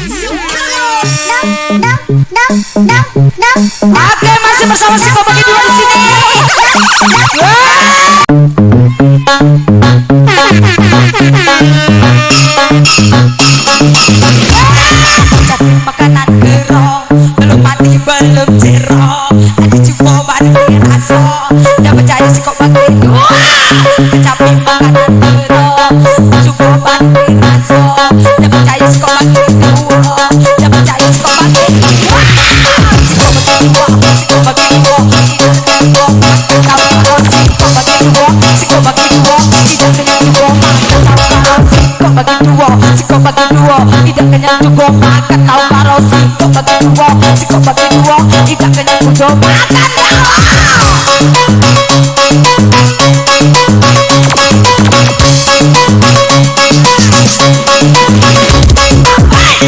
Oke, masih bersama si Kok Bagi Dua di sini. Jadi makanan gerong, belum mati belum jerok. Ada cukup baru dirasa, udah percaya si Kok Bagi Dua. Kecapi makanan gerong, cukup baru dirasa, udah percaya si Kok Bagi Dua. Udah percaya si Kok Bagi Dua. Si Kok Bagi Dua, si Kok Bagi Dua, tidak kena dua. Tahu kalau si Kok Bagi Dua, si Kok Bagi Dua, tidak kena dua. Tahu kalau si Kok Bagi Dua, si Kok Bagi Dua, tidak kena dua. Makan tahu kalau si Kok Bagi Dua, si Kok Bagi Dua, tidak kena dua. Makan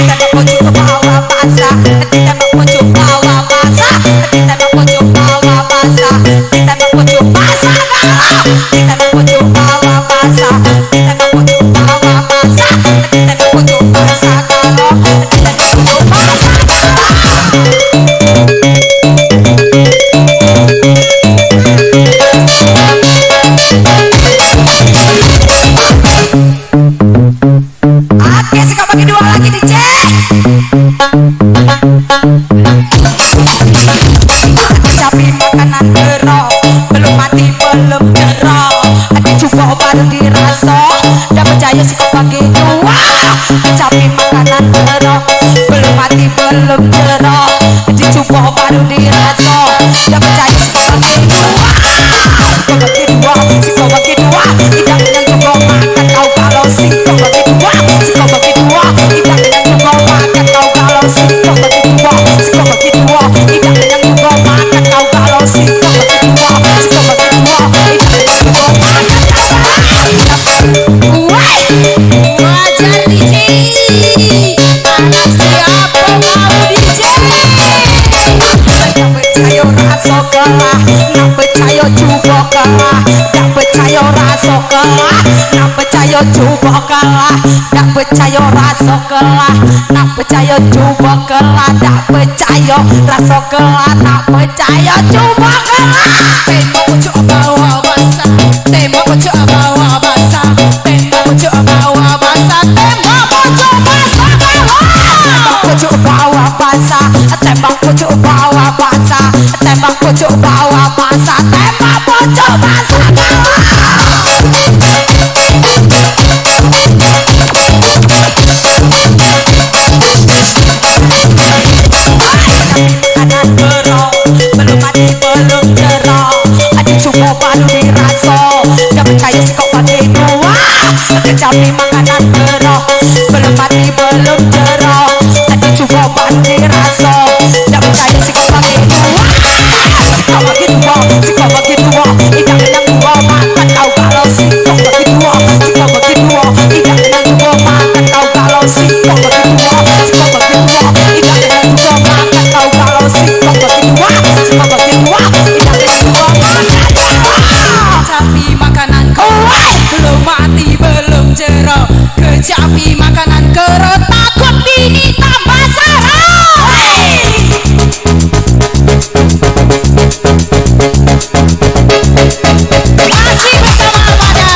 tembak pojok ke bawah basah, tembak pojok bawah basah, tembak pojok bawah basah, tembak pojok basah, tembak pojok bawah basah, tembak pojok bawah basah, tembak pojok basah, kalau tembak pojok basah. Oke, si Kok Bagi Dua lagi dicek. Kecapi makanan gerong, belum mati belum jerok. Ada juga baru dirasa, udah percaya si Kok Bagi Dua. Kecapi makanan gerong, belum mati belum jerok. Ada juga baru dirasa, udah percaya si Kok Bagi Dua. Si Kok Bagi Dua, si Kok Bagi Dua, tidak kena juga. Makan tahu kalau si Kok Bagi Dua, si Kok Bagi Dua, tidak kena juga. Makan tahu kalau si Kok Bagi Dua, si Kok Bagi Dua, tidak kena juga. Makan tahu kalau si Kok Bagi Dua, si Kok Bagi Dua, tidak kena juga. Makan tahu. Wajar DJ, anak siapa mau DJ? Tak percaya rasa kalah, nak percaya coba kalah. Tak percaya rasa kalah, nak percaya coba kalah. Tak percaya rasa kalah, nak percaya coba kalah. Tak percaya rasa kalah, nak percaya coba kalah. Tembak pojok bawah basah, tembak pojok bawah basah, tembak pojok bawah basah, tembak pojok basah kalah. Tembak pojok bawah basah, tembak pojok bawah basah, tembak pojok bawah basah, tembak pojok basah kalah. Makanan gerong, belum mati belum jerok. Ada cuma baru dirasa, udah percaya si Kok Bagi Dua. Kecapi makanan gerong, belum mati belum jerok. Ada cuma baru dirasa, udah percaya si Kok Bagi Dua. Si Kok Bagi Dua, si Kok Bagi Dua, tidak kena dua. Makan tahu kalau si Kok Bagi Dua, si Kok Bagi Dua, tidak kena dua. Makan tahu kalau si Kok Bagi Dua, si Kok Bagi Dua, tidak kena dua. Makan tahu kalau si Kok Bagi Dua, si Kok Bagi Dua, tidak kena dua. Makan kecapi makanan gerong, belum mati belum jerok. Kecapi makanan gerong, takut bini tambah sarap. Masih bersama Amanda.